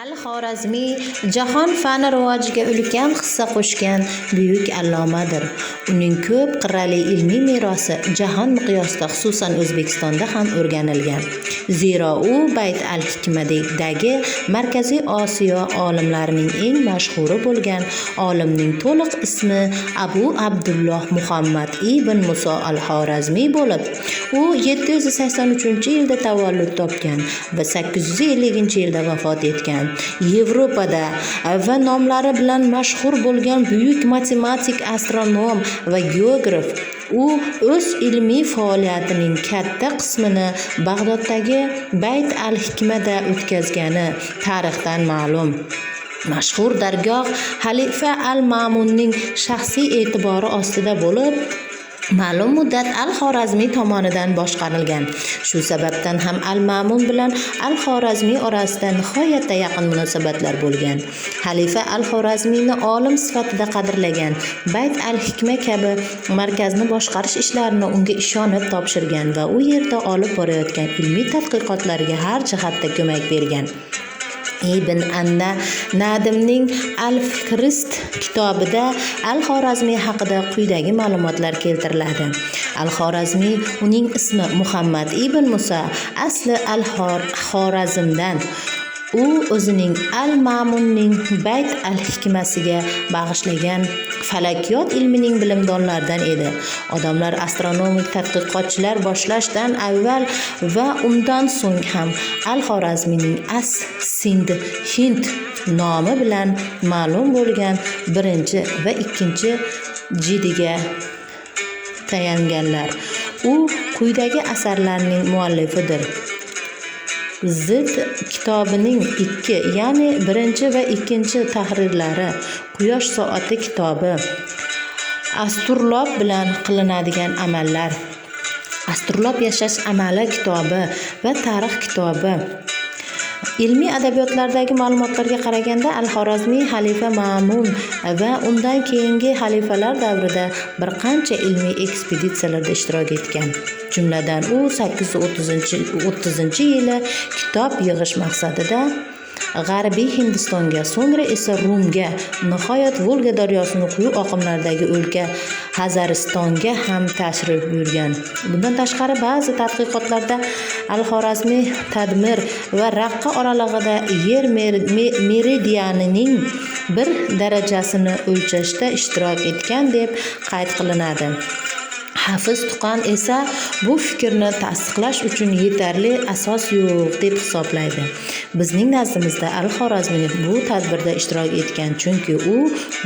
Al-Xorazmiy jahon fani rivojiga ulkan hissa qo'shgan buyuk allomadir. Uning ko'p qirrali ilmiy merosi jahon miqyosida, xususan O'zbekistonda ham o'rganilgan. Zero u Bayt al-Hikmadagi Markaziy Osiyo olimlarining eng mashhuri bo'lgan olimning to'liq ismi Abu Abdulloh Muhammad ibn Muso al-Xorazmiy bo'lib, u 783-yilda tavallud topgan va 850-yilda vafot etgan. Yevropada va nomlari bilan mashhur bo'lgan buyuk matematik, astronom va geograf, u o'z ilmiy faoliyatining katta qismini Bag'doddagi Bayt al-Hikmada o'tkazgani tarixdan ma'lum. Mashhur dargoh Xalifa al-Ma'munning shaxsiy e'tibori ostida bo'lib, ma'lum muddat al-Xorazmiy tomonidan boshqarilgan. Shu sababdan ham al-Ma'mun bilan al-Xorazmiy orasida nihoyatda yaqin munosabatlar bo'lgan. Xalifa al-Xorazmiyni olim sifatida qadrlagan, Bayt al-Hikma kabi markazni boshqarish ishlarini unga ishonib topshirgan va u yerda olib borayotgan ilmiy tadqiqotlariga har jihatda ko'mak bergan. Ibn Nadimning Al-Fihrist kitobida al-Xorazmiy haqida quyidagi ma'lumotlar keltiriladi. Al-Xorazmiy, uning ismi Muhammad ibn Musa, asli al-Xorazmdan. U o'zining al-Ma'munning Bayt al-Hikmasiga bag'ishlagan falakiyot ilmining bilimdonlaridan edi. Odamlar astronomik tadqiqotchilar boshlashdan avval va undan so'ng ham al-Xorazmiyning As-Sind nomi bilan ma'lum bo'lgan 1 va 2 jildiga tayanganlar. U quyidagi asarlarning muallifidir. Zid kitobining 2, ya'ni 1 va 2 tahrirlari, Quyosh soati kitobi, Astrolob bilan qilinadigan amallar, Astrolob yashash amali kitobi va tarix kitobi. Ilmiy adabiyotlardagi ma'lumotlarga qaraganda, al-Xorazmiy Xalifa Ma'mun va undan keyingi xalifalar davrida bir qancha ilmiy ekspeditsiyalarda ishtirok etgan. Jumladan, u 830-yili kitob yig'ish maqsadida G'arbiy Hindistonga, so'ngra esa Rumga, nihoyat Volga daryosining quyi oqimlaridagi o'lka Hazaristonga ham tashrif buyurgan. Bundan tashqari, ba'zi tadqiqotlarda al-Xorazmiy Tadmir va Raqqa oralig'ida yer meridianining bir darajasini o'lchashda ishtirok etgan deb qayd qilinadi. Hafiz Tuqan esa bu fikrni tasdiqlash uchun yetarli asos yo'q deb hisoblaydi. Bizning nazdimizda al-Xorazmiy bu tadbirda ishtirok etgan, chunki u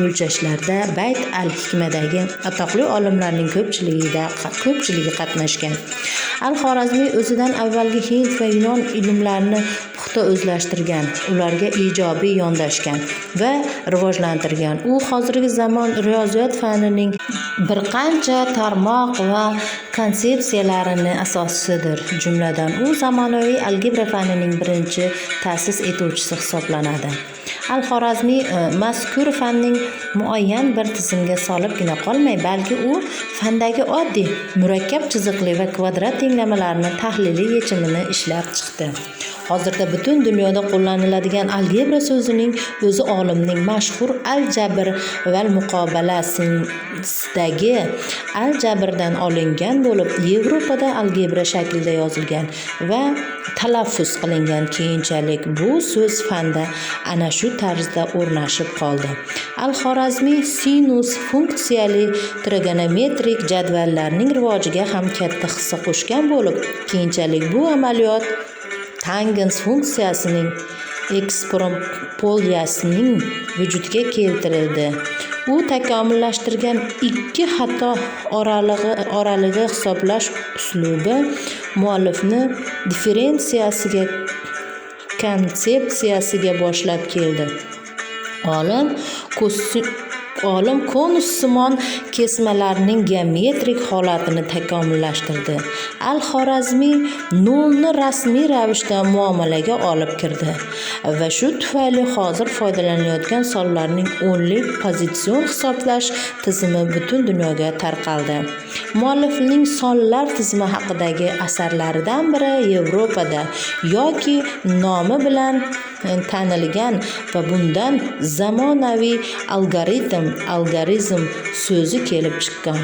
o'lchashlarda Bayt al-Hikmadagi atoqli olimlarning ko'pchiligi qatnashgan. Al-Xorazmiy o'zidan avvalgi Hind va Yunon ilmlarini puxta o'zlashtirgan, ularga ijobiy yondashgan va rivojlantirgan. U hozirgi zamon riyoziyot fanining bir qancha tarmoq va konsepsiyalarining asoschisidir. Jumladan, u zamonaviy algebra fanining birinchi ta'sis etuvchisi hisoblanadi. Al-Xorazmiy mazkur fanning muayyan bir tizimga solibgina qolmay, balki u fandagi oddiy, murakkab chiziqli va kvadrat tenglamalarini tahliliy yechimini ishlab chiqdi. Hozirda butun dunyoda qo'llaniladigan algebra so'zining o'zi olimning mashhur al-jabr va al-muqobala sinfidagi al-jabrdan olingan bo'lib, Yevropada algebra shaklida yozilgan va talaffuz qilingan. Keyinchalik bu so'z fanda ana shu tarzda o'rnashib qoldi. Al-Xorazmiy sinus funksiyali trigonometrik jadvallarning rivojiga ham katta hissa qo'shgan bo'lib, keyinchalik bu amaliyot tangens funksiyasining ekspopoliyasining vujudga keltirildi. U takomillashtirgan 2 xato oralig'i hisoblash uslubi muallifni differensiyatsiya konsepsiyasiga boshlab keldi. Olim konussimon kesmalarning geometrik holatini takomillashtirdi. Al-Xorazmiy nolni rasmiy ravishda muomalaga olib kirdi va shu tufayli hozir foydalanilayotgan sonlarning o'nlik pozitsion hisoblash tizimi butun dunyoga tarqaldi. Muallifning sonlar tizimi haqidagi asarlaridan biri Yevropada yoki nomi bilan tanilgan va bundan zamonaviy algoritm so'zi kelib chiqqan.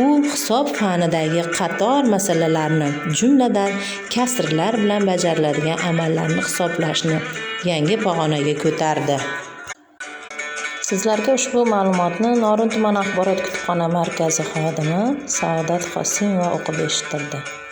U hisob fanidagi qator masalalarni, jumladan kasrlar bilan bajariladigan amallarni hisoblashni yangi pog'onaga ko'tardi. Sizlarga ushbu ma'lumotni Norin tuman axborot kutubxona markazi xodimi Saodat Qosimova o'qib eshittirdi.